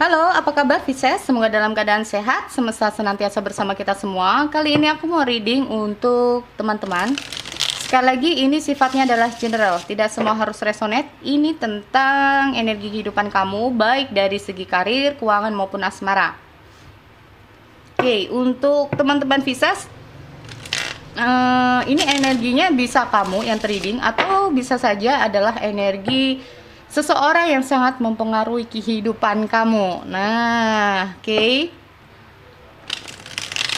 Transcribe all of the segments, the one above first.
Halo, apa kabar Pisces? Semoga dalam keadaan sehat, semesta senantiasa bersama kita semua. Kali ini aku mau reading untuk teman-teman. Sekali lagi, ini sifatnya adalah general, tidak semua harus resonate. Ini tentang energi kehidupan kamu, baik dari segi karir, keuangan maupun asmara. Oke, untuk teman-teman Pisces, ini energinya bisa kamu yang reading, atau bisa saja adalah energi seseorang yang sangat mempengaruhi kehidupan kamu. Nah, oke.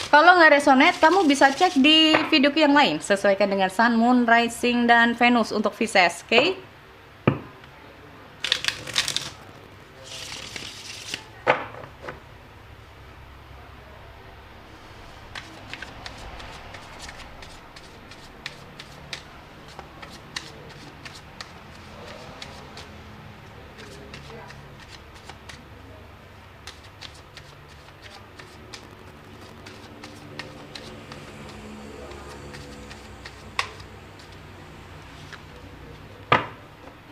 Kalau nggak resonate, kamu bisa cek di video yang lain. Sesuaikan dengan Sun, Moon, Rising, dan Venus untuk Pisces, oke?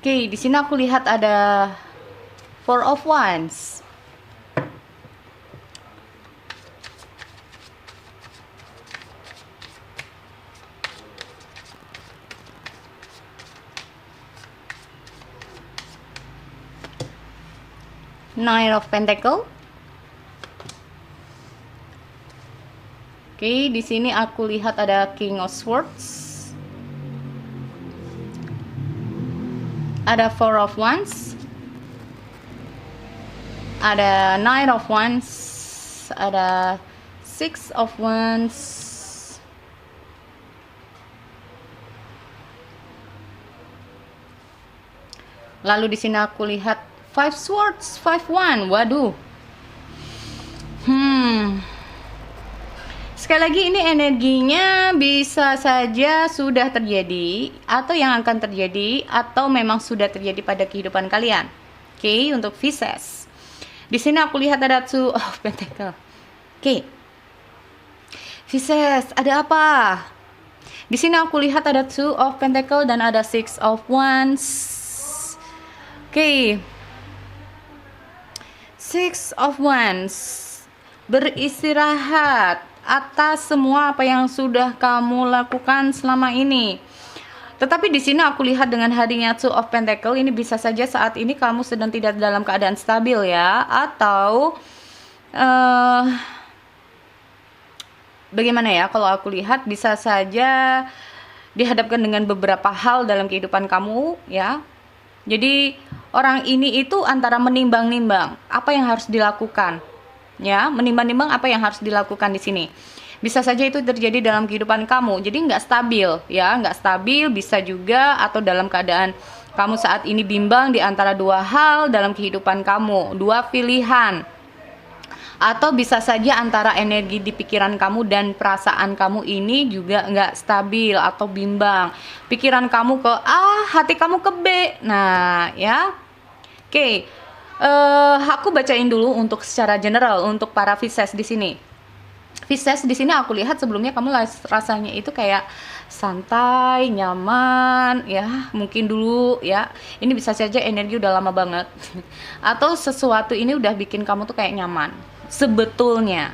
Oke, di sini aku lihat ada Four of Wands. Nine of Pentacle. Oke, di sini aku lihat ada King of Swords. Ada Four of Wands, ada Nine of Wands, ada Six of Wands, lalu di sini aku lihat Five Swords, Five Wands. Waduh. Sekali lagi, ini energinya bisa saja sudah terjadi, atau yang akan terjadi, atau memang sudah terjadi pada kehidupan kalian. Oke, untuk Pisces. Di sini aku lihat ada Two of Pentacle. Oke. Pisces, ada apa? Di sini aku lihat ada Two of Pentacle dan ada Six of Wands. Oke. Six of Wands. Beristirahat atas semua apa yang sudah kamu lakukan selama ini. Tetapi di sini aku lihat dengan hadirnya Two of Pentacle, ini bisa saja saat ini kamu sedang tidak dalam keadaan stabil ya, atau bagaimana ya, kalau aku lihat bisa saja dihadapkan dengan beberapa hal dalam kehidupan kamu ya. Jadi orang ini itu antara menimbang-nimbang apa yang harus dilakukan. Ya, menimbang-nimbang apa yang harus dilakukan di sini. Bisa saja itu terjadi dalam kehidupan kamu. Jadi nggak stabil, ya, nggak stabil. Bisa juga atau dalam keadaan kamu saat ini bimbang di antara dua hal dalam kehidupan kamu, dua pilihan. Atau bisa saja antara energi di pikiran kamu dan perasaan kamu ini juga nggak stabil atau bimbang. Pikiran kamu ke A, hati kamu ke B. Nah, ya, oke. Aku bacain dulu untuk secara general untuk para Pisces di sini. Pisces di sini aku lihat sebelumnya kamu rasanya itu kayak santai, nyaman, ya mungkin dulu ya. Ini bisa saja energi udah lama banget, atau sesuatu ini udah bikin kamu tuh kayak nyaman. Sebetulnya,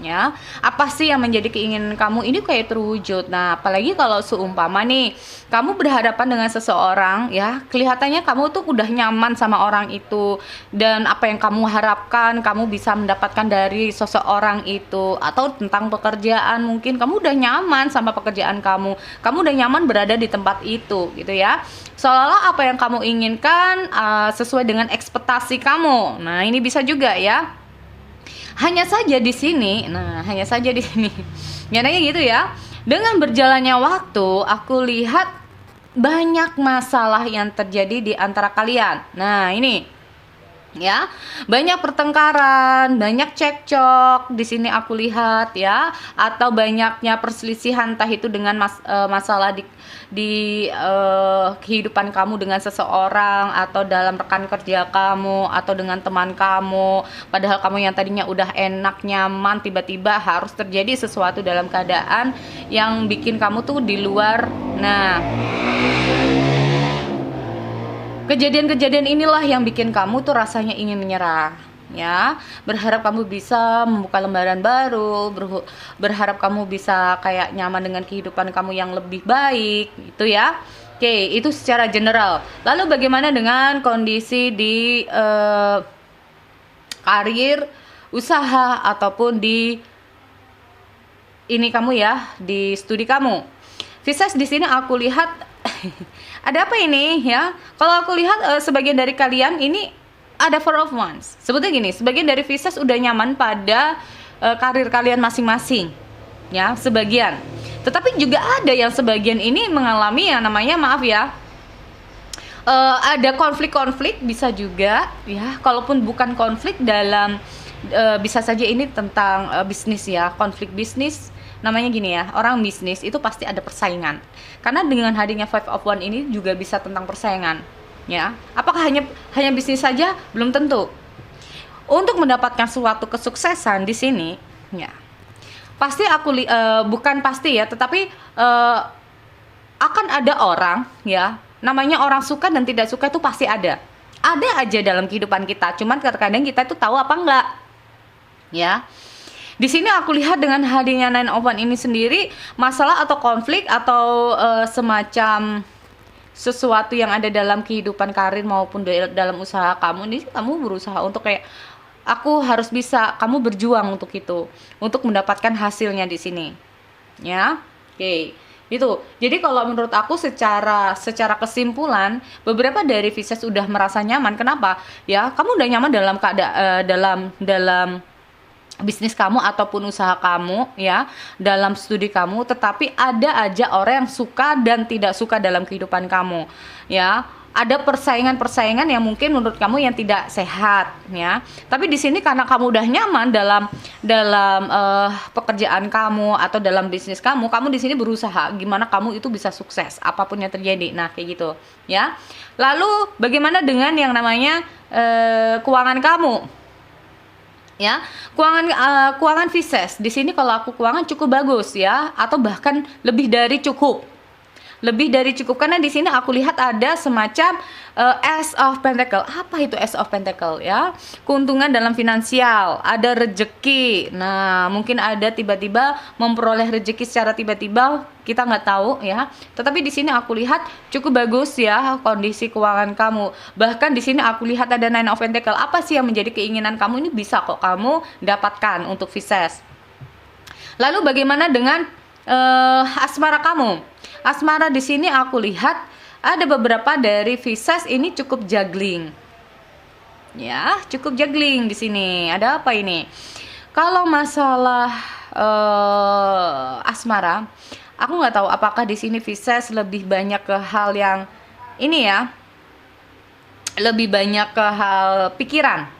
ya apa sih yang menjadi keinginan kamu ini kayak terwujud. Nah, apalagi kalau seumpama nih kamu berhadapan dengan seseorang ya, kelihatannya kamu tuh udah nyaman sama orang itu, dan apa yang kamu harapkan kamu bisa mendapatkan dari seseorang itu. Atau tentang pekerjaan, mungkin kamu udah nyaman sama pekerjaan kamu udah nyaman berada di tempat itu gitu ya, seolah-olah apa yang kamu inginkan sesuai dengan ekspektasi kamu. Nah, ini bisa juga ya. Hanya saja di sini, nyatanya gitu ya. Dengan berjalannya waktu, aku lihat banyak masalah yang terjadi di antara kalian. Nah, ini ya, banyak pertengkaran, banyak cekcok di sini aku lihat ya, atau banyaknya perselisihan, entah itu dengan masalah di kehidupan kamu dengan seseorang, atau dalam rekan kerja kamu, atau dengan teman kamu. Padahal kamu yang tadinya udah enak, nyaman, tiba-tiba harus terjadi sesuatu dalam keadaan yang bikin kamu tuh di luar. Nah, kejadian-kejadian inilah yang bikin kamu tuh rasanya ingin menyerah. ya. Berharap kamu bisa membuka lembaran baru, berharap kamu bisa kayak nyaman dengan kehidupan kamu yang lebih baik, gitu ya. Oke, itu secara general. Lalu bagaimana dengan kondisi di karir, usaha, ataupun di ini kamu ya, di studi kamu. Pisces di sini aku lihat ada apa ini ya? Kalau aku lihat sebagian dari kalian ini ada Four of Wands. Sebetulnya gini, sebagian dari Pisces udah nyaman pada karir kalian masing-masing, ya, sebagian. Tetapi juga ada yang sebagian ini mengalami yang namanya, maaf ya, ada konflik-konflik bisa juga, ya. Kalaupun bukan konflik dalam bisa saja ini tentang bisnis ya, konflik bisnis. Namanya gini ya, orang bisnis itu pasti ada persaingan. Karena dengan hadirnya Five of Wands ini juga bisa tentang persaingan. Ya, apakah hanya bisnis saja? Belum tentu. Untuk mendapatkan suatu kesuksesan di sini, ya, pasti bukan pasti ya, tetapi akan ada orang, ya, namanya orang suka dan tidak suka itu pasti ada aja dalam kehidupan kita. Cuman terkadang kita itu tahu apa enggak, ya. Di sini aku lihat dengan hadirnya Nine of Wands ini sendiri, masalah atau konflik atau semacam sesuatu yang ada dalam kehidupan karir maupun dalam usaha kamu ini, kamu berusaha untuk kayak aku harus bisa, kamu berjuang untuk itu, untuk mendapatkan hasilnya di sini, ya. Oke, itu. Jadi kalau menurut aku secara kesimpulan, beberapa dari Pisces udah merasa nyaman. Kenapa? Ya, kamu udah nyaman dalam dalam bisnis kamu ataupun usaha kamu, ya, dalam studi kamu, tetapi ada aja orang yang suka dan tidak suka dalam kehidupan kamu, ya. Ada persaingan yang mungkin menurut kamu yang tidak sehat, ya. Tapi di sini karena kamu udah nyaman dalam pekerjaan kamu atau dalam bisnis kamu di sini berusaha gimana kamu itu bisa sukses apapun yang terjadi. Nah, kayak gitu, ya. Lalu bagaimana dengan yang namanya keuangan kamu? Ya, keuangan Pisces di sini kalau aku keuangan cukup bagus ya, atau bahkan lebih dari cukup, karena di sini aku lihat ada semacam Ace of Pentacle. Apa itu Ace of Pentacle ya? Keuntungan dalam finansial, ada rezeki. Nah, mungkin ada tiba-tiba memperoleh rezeki secara tiba-tiba, kita nggak tahu ya. Tetapi di sini aku lihat cukup bagus ya kondisi keuangan kamu. Bahkan di sini aku lihat ada Nine of Pentacle. Apa sih yang menjadi keinginan kamu ini bisa kok kamu dapatkan untuk Pisces. Lalu bagaimana dengan asmara kamu? Asmara di sini aku lihat ada beberapa dari Pisces ini cukup juggling. Ya, cukup juggling di sini. Ada apa ini? Kalau masalah asmara, aku nggak tahu apakah di sini Pisces lebih banyak ke hal yang ini ya, lebih banyak ke hal pikiran.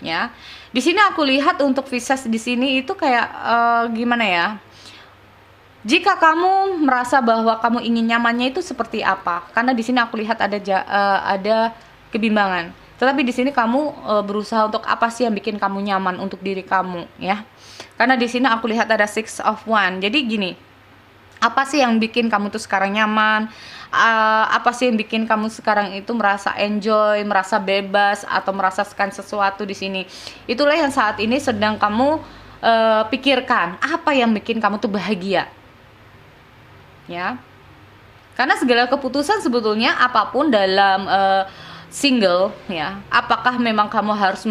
Ya, di sini aku lihat untuk Pisces di sini itu kayak gimana ya? Jika kamu merasa bahwa kamu ingin nyamannya itu seperti apa? Karena di sini aku lihat ada kebimbangan. Tetapi di sini kamu berusaha untuk apa sih yang bikin kamu nyaman untuk diri kamu, ya? Karena di sini aku lihat ada Six of Wands. Jadi gini, apa sih yang bikin kamu tuh sekarang nyaman? Apa sih yang bikin kamu sekarang itu merasa enjoy, merasa bebas, atau merasakan sesuatu di sini? Itulah yang saat ini sedang kamu pikirkan. Apa yang bikin kamu tuh bahagia? Ya, karena segala keputusan sebetulnya apapun dalam single, ya, apakah memang kamu harus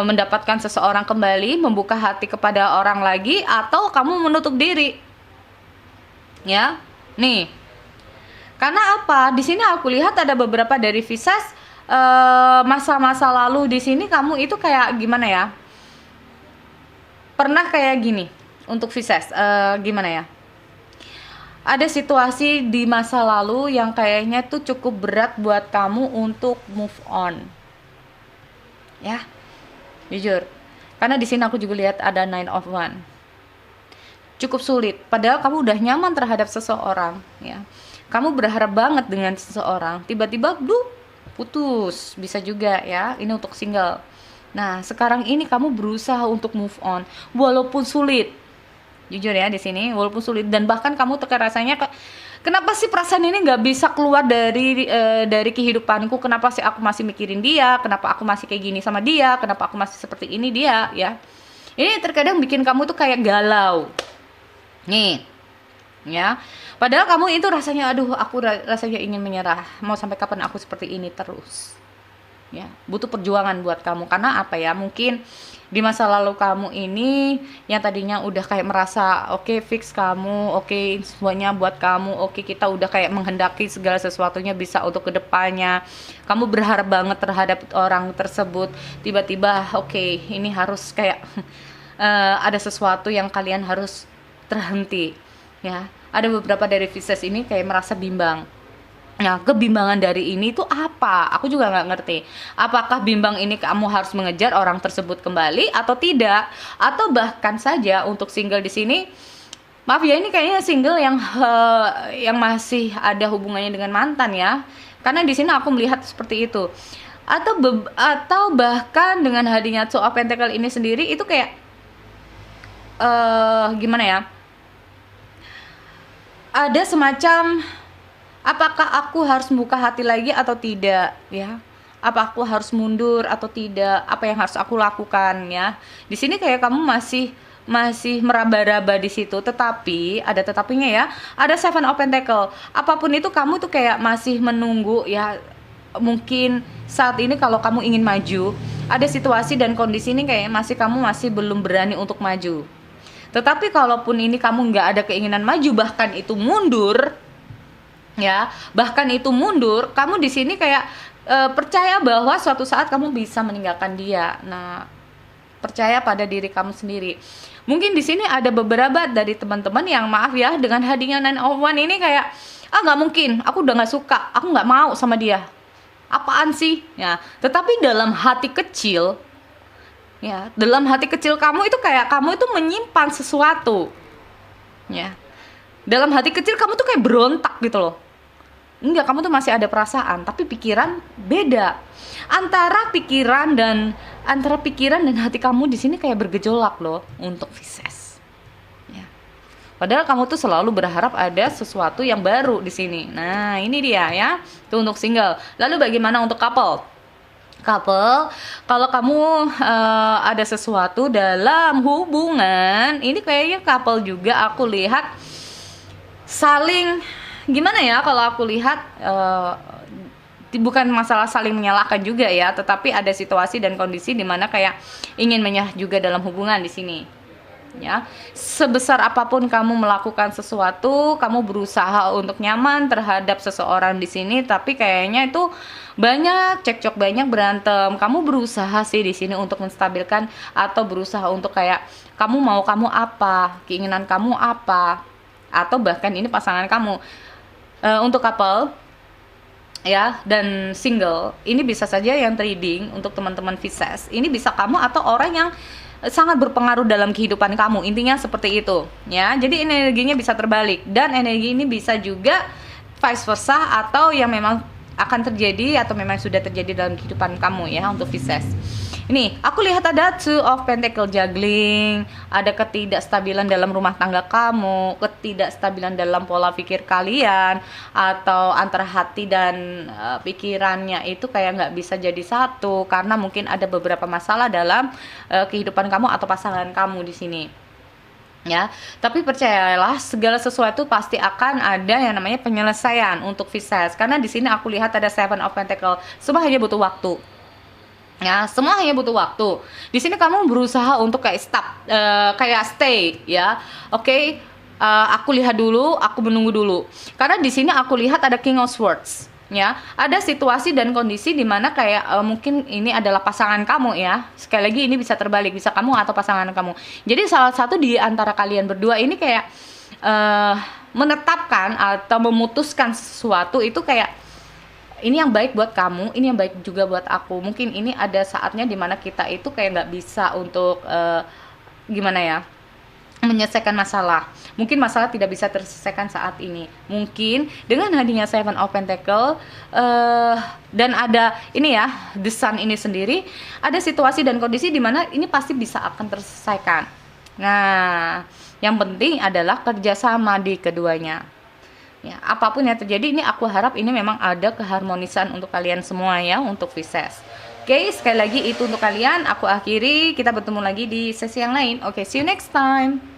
mendapatkan seseorang kembali, membuka hati kepada orang lagi, atau kamu menutup diri, ya. Nih, karena apa? Di sini aku lihat ada beberapa dari Pisces masa-masa lalu di sini kamu itu kayak gimana ya? Pernah kayak gini untuk Pisces, gimana ya? Ada situasi di masa lalu yang kayaknya tuh cukup berat buat kamu untuk move on. Ya, jujur. Karena di sini aku juga lihat ada Nine of Wands. Cukup sulit. Padahal kamu udah nyaman terhadap seseorang, ya. Kamu berharap banget dengan seseorang, tiba-tiba putus. Bisa juga ya. Ini untuk single. Nah, sekarang ini kamu berusaha untuk move on walaupun sulit. Jujur ya di sini, walaupun sulit, dan bahkan kamu rasanya Kenapa sih perasaan ini nggak bisa keluar dari kehidupanku? Kenapa sih aku masih mikirin dia? Kenapa aku masih kayak gini sama dia? Kenapa aku masih seperti ini dia? Ya, ini terkadang bikin kamu tuh kayak galau. Nih, ya. Padahal kamu itu rasanya, aduh, aku rasanya ingin menyerah. Mau sampai kapan aku seperti ini terus? Ya, butuh perjuangan buat kamu. Karena apa ya? Mungkin di masa lalu kamu ini yang tadinya udah kayak merasa oke, fix kamu, oke, semuanya buat kamu, oke, kita udah kayak menghendaki segala sesuatunya bisa untuk kedepannya. Kamu berharap banget terhadap orang tersebut. Tiba-tiba oke, ini harus kayak ada sesuatu yang kalian harus terhenti. Ya, ada beberapa dari Pisces ini kayak merasa bimbang. Nah, kebimbangan dari ini itu apa? Aku juga nggak ngerti. Apakah bimbang ini kamu harus mengejar orang tersebut kembali atau tidak? Atau bahkan saja untuk single di sini, maaf ya, ini kayaknya single yang masih ada hubungannya dengan mantan ya. Karena di sini aku melihat seperti itu. Atau bahkan dengan hadirnya Two of Pentacles ini sendiri itu kayak gimana ya? Ada semacam, apakah aku harus membuka hati lagi atau tidak ya? Apa aku harus mundur atau tidak? Apa yang harus aku lakukan ya? Di sini kayak kamu masih meraba-raba di situ, tetapi ada tetapinya ya. Ada Seven of Pentacles. Apapun itu kamu tuh kayak masih menunggu ya. Mungkin saat ini kalau kamu ingin maju, ada situasi dan kondisi ini kayak kamu masih belum berani untuk maju. Tetapi kalaupun ini kamu nggak ada keinginan maju, bahkan itu mundur, ya, bahkan itu mundur, kamu di sini kayak percaya bahwa suatu saat kamu bisa meninggalkan dia. Nah, percaya pada diri kamu sendiri. Mungkin di sini ada beberapa dari teman-teman yang maaf ya, dengan hadirnya Nine of Wands ini kayak, nggak mungkin, aku udah nggak suka, aku nggak mau sama dia. Apaan sih? Ya, tetapi dalam hati kecil, ya, dalam hati kecil kamu itu kayak kamu itu menyimpan sesuatu. Ya. Dalam hati kecil kamu tuh kayak berontak gitu loh. Enggak, kamu tuh masih ada perasaan, tapi pikiran beda. Antara pikiran dan hati kamu di sini kayak bergejolak loh untuk Pisces. Ya. Padahal kamu tuh selalu berharap ada sesuatu yang baru di sini. Nah, ini dia ya. Itu untuk single. Lalu bagaimana untuk couple? Kalau kamu ada sesuatu dalam hubungan, ini kayaknya couple juga aku lihat saling, gimana ya, kalau aku lihat bukan masalah saling menyalahkan juga ya, tetapi ada situasi dan kondisi di mana kayak ingin menyerah juga dalam hubungan di sini. Ya, sebesar apapun kamu melakukan sesuatu, kamu berusaha untuk nyaman terhadap seseorang di sini, tapi kayaknya itu banyak cekcok, banyak berantem. Kamu berusaha sih di sini untuk menstabilkan atau berusaha untuk kayak kamu apa, keinginan kamu apa, atau bahkan ini pasangan kamu. Untuk couple ya dan single, ini bisa saja yang trading untuk teman-teman Pisces. Ini bisa kamu atau orang yang sangat berpengaruh dalam kehidupan kamu, intinya seperti itu ya. Jadi energinya bisa terbalik, dan energi ini bisa juga vice versa, atau yang memang akan terjadi atau memang sudah terjadi dalam kehidupan kamu ya untuk Pisces. Ini aku lihat ada Two of Pentacles juggling, ada ketidakstabilan dalam rumah tangga kamu, ketidakstabilan dalam pola pikir kalian, atau antara hati dan pikirannya itu kayak nggak bisa jadi satu karena mungkin ada beberapa masalah dalam kehidupan kamu atau pasangan kamu di sini. Ya, tapi percayalah segala sesuatu pasti akan ada yang namanya penyelesaian untuk Pisces. Karena di sini aku lihat ada Seven of Pentacles, semua hanya butuh waktu. Ya, semua hanya butuh waktu. Di sini kamu berusaha untuk kayak stay, ya. Oke, aku lihat dulu, aku menunggu dulu. Karena di sini aku lihat ada King of Swords, ya. Ada situasi dan kondisi di mana kayak mungkin ini adalah pasangan kamu ya. Sekali lagi ini bisa terbalik, bisa kamu atau pasangan kamu. Jadi salah satu di antara kalian berdua ini kayak menetapkan atau memutuskan sesuatu itu kayak ini yang baik buat kamu, ini yang baik juga buat aku. Mungkin ini ada saatnya dimana kita itu kayak nggak bisa untuk gimana ya, menyelesaikan masalah. Mungkin masalah tidak bisa terselesaikan saat ini. Mungkin dengan hadirnya Seven of Pentacles dan ada ini ya, The Sun ini sendiri, ada situasi dan kondisi dimana ini pasti bisa akan terselesaikan. Nah, yang penting adalah kerjasama di keduanya. Ya, apapun yang terjadi, ini aku harap ini memang ada keharmonisan untuk kalian semua ya, untuk Pisces. Oke, sekali lagi itu untuk kalian. Aku akhiri, kita bertemu lagi di sesi yang lain. Oke, see you next time.